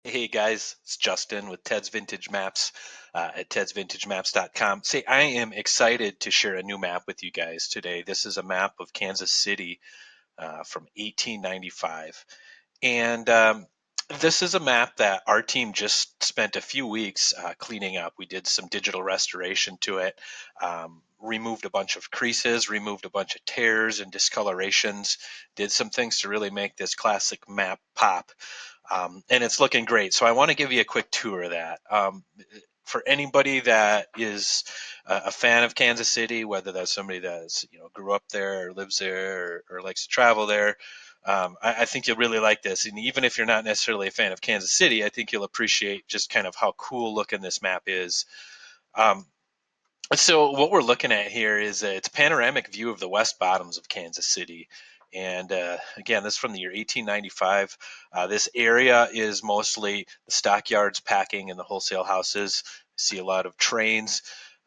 Hey guys, it's Justin with Ted's Vintage Maps at tedsvintagemaps.com. Say, I am excited to share a new map with you guys today. This is a map of Kansas City from 1895. And this is a map that our team just spent a few weeks cleaning up. We did some digital restoration to it, removed a bunch of creases, removed a bunch of tears and discolorations, did some things to really make this classic map pop. And it's looking great. So I want to give you a quick tour of that. For anybody that is a fan of Kansas City, whether that's somebody that's grew up there or lives there or likes to travel there, I think you'll really like this. And even if you're not necessarily a fan of Kansas City, I think you'll appreciate just kind of how cool looking this map is. Um, so what we're looking at here is it's a panoramic view of the west bottoms of Kansas City. And again, this is from the year 1895. This area is mostly the stockyards, packing, and the wholesale houses. You see a lot of trains.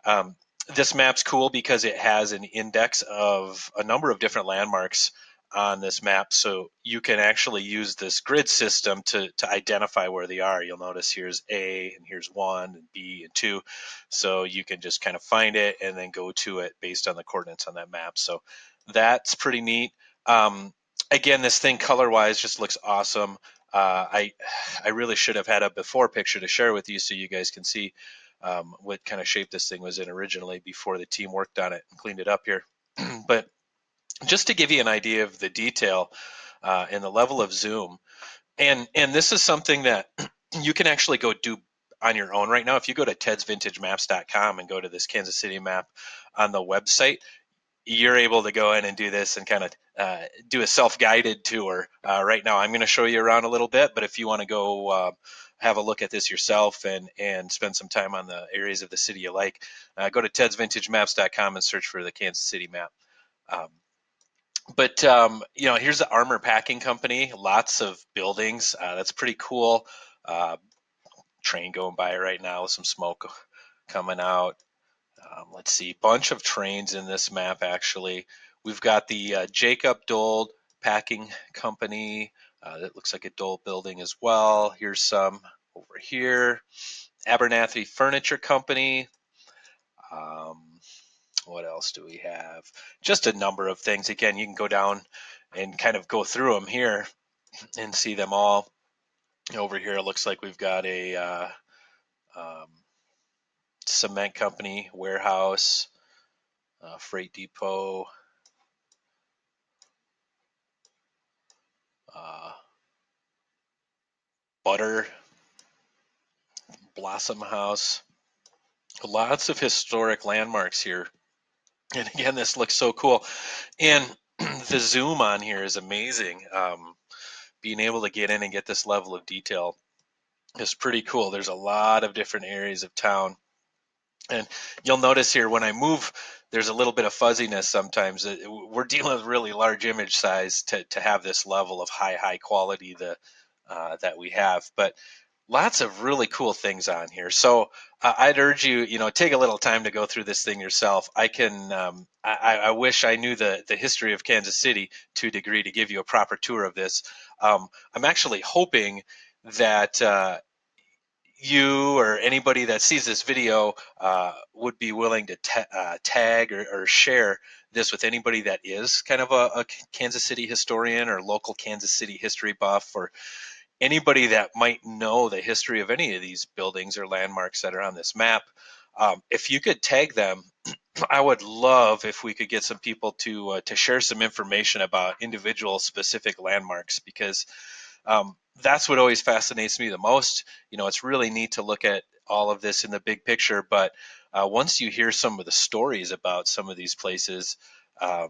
Um, this map's cool because it has an index of a number of different landmarks on this map, so you can actually use this grid system to identify where they are. You'll notice here's A and here's 1 and B and 2, so you can just kind of find it and then go to it based on the coordinates on that map. So that's pretty neat. Um, Again, this thing color-wise just looks awesome. I really should have had a before picture to share with you so you guys can see what kind of shape this thing was in originally before the team worked on it and cleaned it up here. But just to give you an idea of the detail and the level of zoom, and this is something that you can actually go do on your own right now. If you go to tedsvintagemaps.com and go to this Kansas City map on the website, you're able to go in and do this and kind of do a self-guided tour. Right now, I'm going to show you around a little bit, but if you want to go have a look at this yourself and spend some time on the areas of the city you like, go to tedsvintagemaps.com and search for the Kansas City map. Um, but here's the Armour Packing Company. Lots of buildings. That's pretty cool. Uh, Train going by right now with some smoke coming out. Let's see, bunch of trains in this map actually. We've got the Jacob Dold Packing Company. That looks like a Dold building as well. Here's some over here. Abernathy Furniture Company. Um, what else do we have? Just a number of things. Again, you can go down and kind of go through them here and see them all. Over here, it looks like we've got a um, cement company, warehouse, freight depot, uh, butter, Blossom House. Lots of historic landmarks here. And again, this looks so cool. And the zoom on here is amazing. Being able to get in and get this level of detail is pretty cool. There's a lot of different areas of town. And you'll notice here when I move, there's a little bit of fuzziness sometimes. We're dealing with really large image size to have this level of high quality that we have. But lots of really cool things on here. So I'd urge you, take a little time to go through this thing yourself. I wish I knew the history of Kansas City to a degree to give you a proper tour of this. I'm actually hoping that you or anybody that sees this video would be willing to tag or share this with anybody that is kind of a Kansas City historian or local Kansas City history buff, or anybody that might know the history of any of these buildings or landmarks that are on this map. If you could tag them, I would love if we could get some people to share some information about individual specific landmarks, because that's what always fascinates me the most. It's really neat to look at all of this in the big picture, but once you hear some of the stories about some of these places, I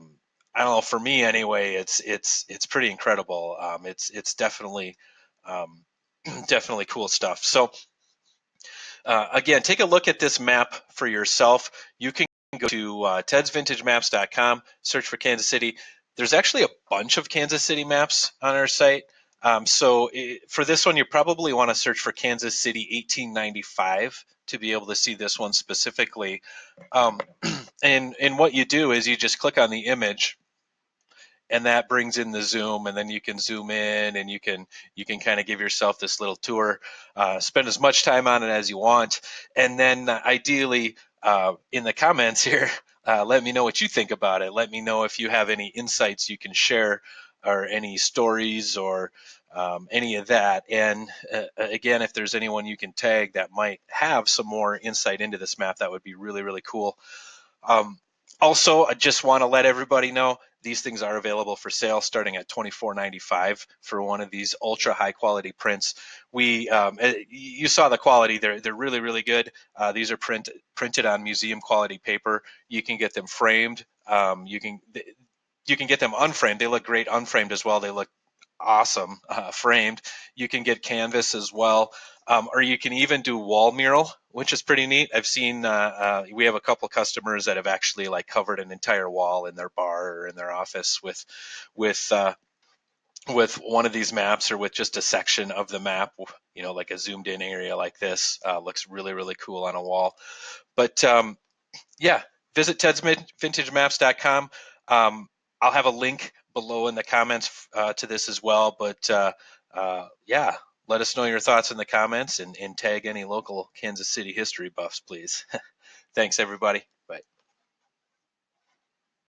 don't know. For me, anyway, it's pretty incredible. It's definitely um, definitely cool stuff. So again, take a look at this map for yourself. You can go to tedsvintagemaps.com, search for Kansas City. There's actually a bunch of Kansas City maps on our site. For this one, you probably want to search for Kansas City 1895 to be able to see this one specifically. And what you do is you just click on the image, and that brings in the zoom, and then you can zoom in, and you can kind of give yourself this little tour, spend as much time on it as you want, and then ideally in the comments here, let me know what you think about it. Let me know if you have any insights you can share, or any stories, or any of that. And again, if there's anyone you can tag that might have some more insight into this map, that would be really, really cool. Um, Also, I just want to let everybody know these things are available for sale, starting at $24.95 for one of these ultra high quality prints. You saw the quality; they're really, really good. These are printed on museum quality paper. You can get them framed. You can get them unframed. They look great unframed as well. They look awesome framed. You can get canvas as well, or you can even do wall mural, which is pretty neat. I've seen we have a couple customers that have actually like covered an entire wall in their bar or in their office with uh, with one of these maps, or with just a section of the map. Like a zoomed in area like this looks really, really cool on a wall. But yeah, visit tedsvintagemaps.com. I'll have a link below in the comments to this as well. But yeah, let us know your thoughts in the comments, and tag any local Kansas City history buffs, please. Thanks, everybody.